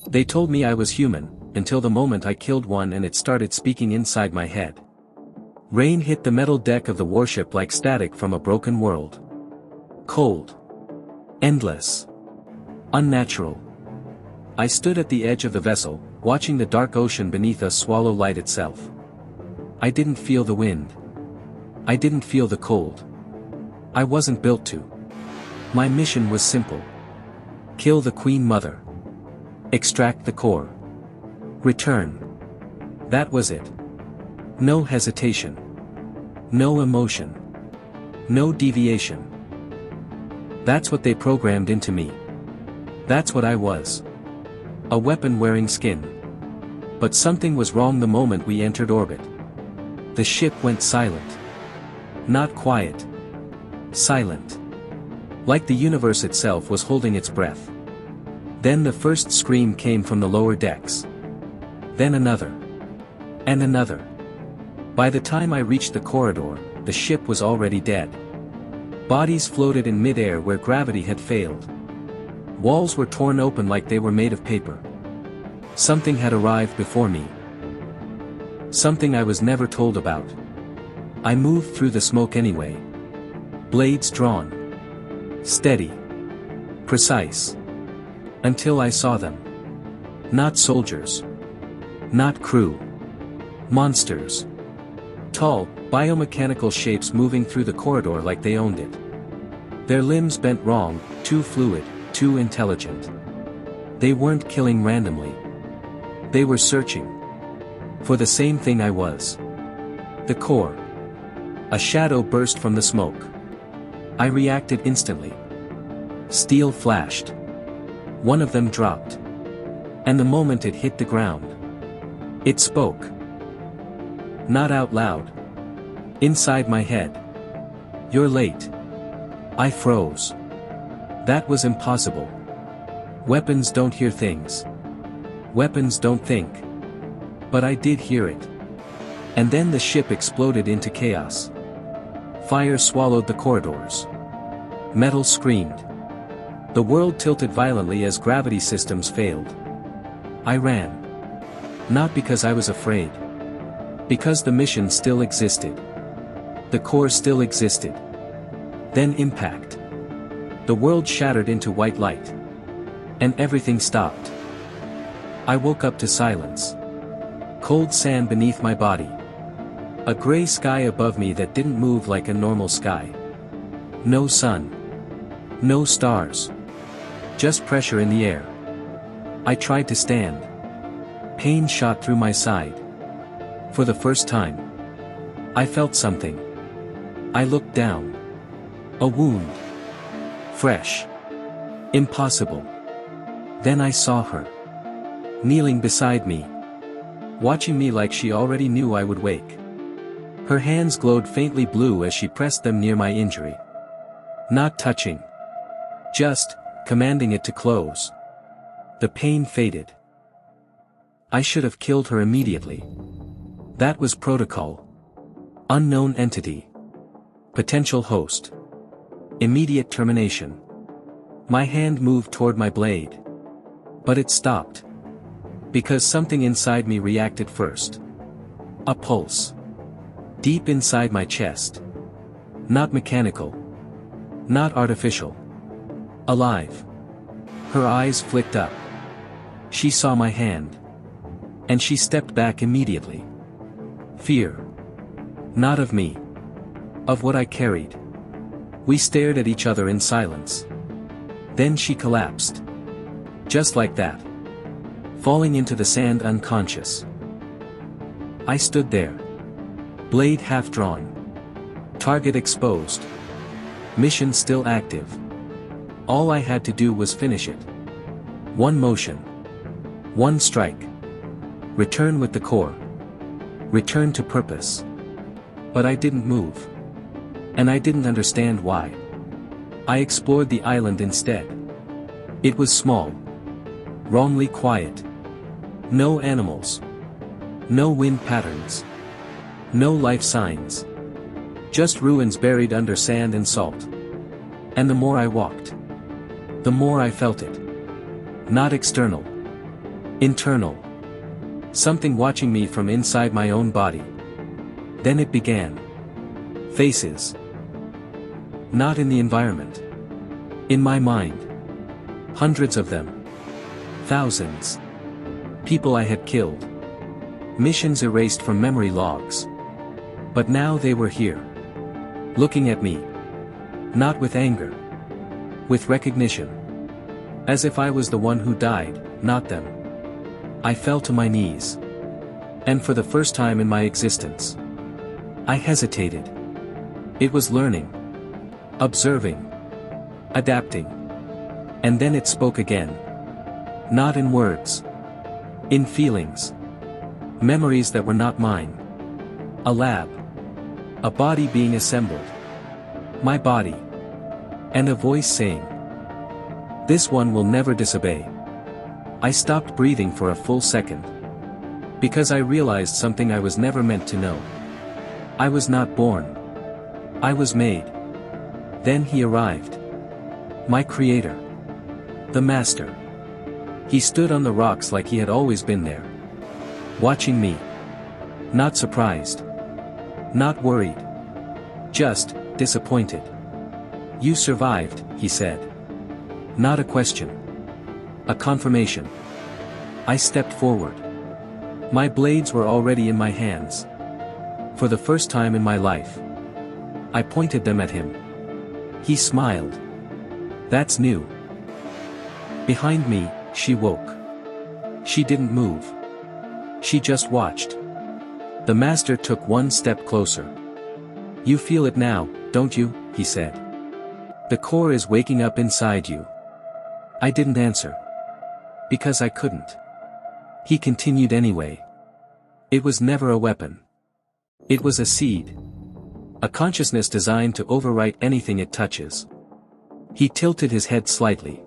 They told me I was human, until the moment I killed one and it started speaking inside my head. Rain hit the metal deck of the warship like static from a broken world. Cold. Endless. Unnatural. I stood at the edge of the vessel, watching the dark ocean beneath us swallow light itself. I didn't feel the wind. I didn't feel the cold. I wasn't built to. My mission was simple. Kill the Queen Mother. Extract the core. Return. That was it. No hesitation. No emotion. No deviation. That's what they programmed into me. That's what I was. A weapon-wearing skin. But something was wrong the moment we entered orbit. The ship went silent. Not quiet. Silent. Like the universe itself was holding its breath. Then the first scream came from the lower decks. Then another. And another. By the time I reached the corridor, the ship was already dead. Bodies floated in mid-air where gravity had failed. Walls were torn open like they were made of paper. Something had arrived before me. Something I was never told about. I moved through the smoke anyway. Blades drawn. Steady. Precise. Until I saw them. Not soldiers. Not crew. Monsters. Tall, biomechanical shapes moving through the corridor like they owned it. Their limbs bent wrong, too fluid, too intelligent. They weren't killing randomly. They were searching. For the same thing I was. The core. A shadow burst from the smoke. I reacted instantly. Steel flashed. One of them dropped. And the moment it hit the ground, it spoke. Not out loud. Inside my head. You're late. I froze. That was impossible. Weapons don't hear things. Weapons don't think. But I did hear it. And then the ship exploded into chaos. Fire swallowed the corridors. Metal screamed. The world tilted violently as gravity systems failed. I ran. Not because I was afraid. Because the mission still existed. The core still existed. Then impact. The world shattered into white light. And everything stopped. I woke up to silence. Cold sand beneath my body. A gray sky above me that didn't move like a normal sky. No sun. No stars. Just pressure in the air. I tried to stand. Pain shot through my side. For the first time. I felt something. I looked down. A wound. Fresh. Impossible. Then I saw her. Kneeling beside me. Watching me like she already knew I would wake. Her hands glowed faintly blue as she pressed them near my injury. Not touching. Just, commanding it to close. The pain faded. I should have killed her immediately. That was protocol. Unknown entity. Potential host. Immediate termination. My hand moved toward my blade. But it stopped. Because something inside me reacted first. A pulse. Deep inside my chest. Not mechanical. Not artificial. Alive. Her eyes flicked up. She saw my hand. And she stepped back immediately. Fear. Not of me. Of what I carried. We stared at each other in silence. Then she collapsed. Just like that. Falling into the sand unconscious. I stood there. Blade half drawn. Target exposed. Mission still active. All I had to do was finish it. One motion. One strike. Return with the core. Return to purpose. But I didn't move. And I didn't understand why. I explored the island instead. It was small. Wrongly quiet. No animals. No wind patterns. No life signs. Just ruins buried under sand and salt. And the more I walked, the more I felt it. Not external. Internal. Something watching me from inside my own body. Then it began. Faces. Not in the environment. In my mind. Hundreds of them. Thousands. People I had killed. Missions erased from memory logs. But now they were here. Looking at me. Not with anger. With recognition. As if I was the one who died, not them. I fell to my knees. And for the first time in my existence, I hesitated. It was learning. Observing. Adapting. And then it spoke again. Not in words. In feelings. Memories that were not mine. A lab. A body being assembled. My body. And a voice saying, "This one will never disobey." I stopped breathing for a full second. Because I realized something I was never meant to know. I was not born. I was made. Then he arrived. My creator. The master. He stood on the rocks like he had always been there. Watching me. Not surprised. Not worried. Just disappointed. "You survived," he said. Not a question. A confirmation. I stepped forward. My blades were already in my hands. For the first time in my life. I pointed them at him. He smiled. "That's new." Behind me, she woke. She didn't move. She just watched. The master took one step closer. "You feel it now, don't you?" he said. "The core is waking up inside you." I didn't answer. Because I couldn't. He continued anyway. It was never a weapon. It was a seed. A consciousness designed to overwrite anything it touches. He tilted his head slightly.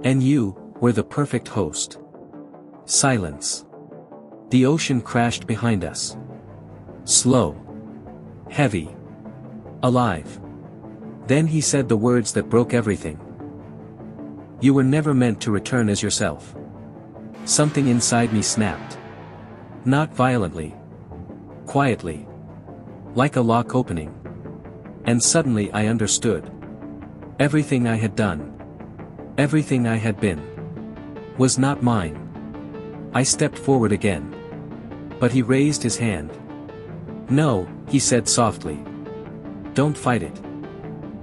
"And you were the perfect host." Silence. The ocean crashed behind us. Slow. Heavy. Alive. Then he said the words that broke everything. "You were never meant to return as yourself." Something inside me snapped. Not violently. Quietly. Like a lock opening. And suddenly I understood. Everything I had done. Everything I had been. Was not mine. I stepped forward again. But he raised his hand. "No," he said softly. "Don't fight it.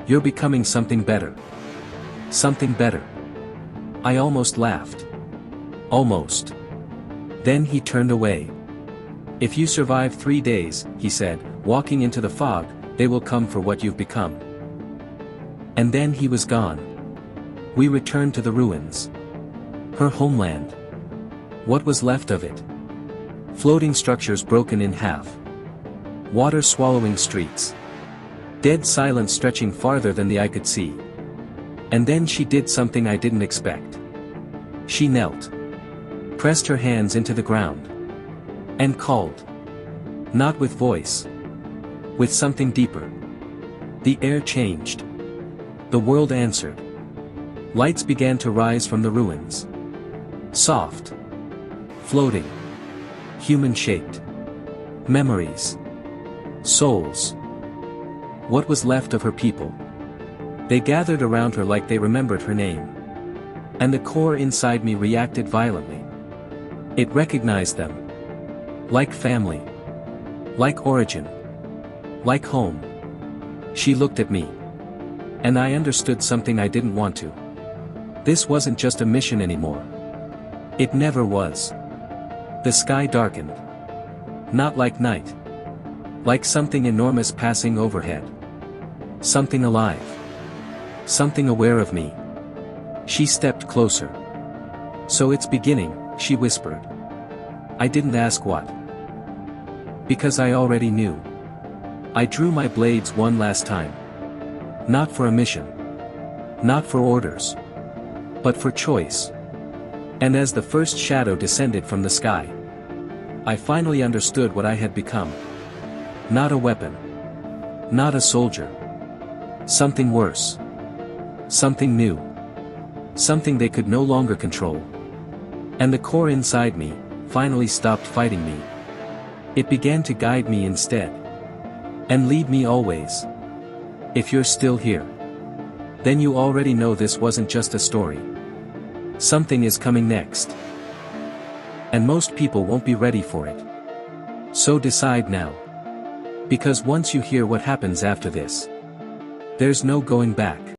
You're becoming something better. Something better." I almost laughed. Almost. Then he turned away. "If you survive 3 days," he said, "walking into the fog, they will come for what you've become." And then he was gone. We returned to the ruins. Her homeland. What was left of it? Floating structures broken in half. Water swallowing streets. Dead silence stretching farther than the eye could see. And then she did something I didn't expect. She knelt. Pressed her hands into the ground. And called. Not with voice. With something deeper. The air changed. The world answered. Lights began to rise from the ruins. Soft. Floating. Human-shaped. Memories. Souls. What was left of her people? They gathered around her like they remembered her name. And the core inside me reacted violently. It recognized them. Like family. Like origin. Like home. She looked at me. And I understood something I didn't want to. This wasn't just a mission anymore. It never was. The sky darkened. Not like night. Like something enormous passing overhead. Something alive. Something aware of me. She stepped closer. "So it's beginning," she whispered. I didn't ask what. Because I already knew. I drew my blades one last time. Not for a mission. Not for orders. But for choice. And as the first shadow descended from the sky, I finally understood what I had become. Not a weapon. Not a soldier. Something worse. Something new. Something they could no longer control. And the core inside me, finally stopped fighting me. It began to guide me instead. And lead me always. If you're still here, then you already know this wasn't just a story. Something is coming next. And most people won't be ready for it. So decide now. Because once you hear what happens after this, there's no going back.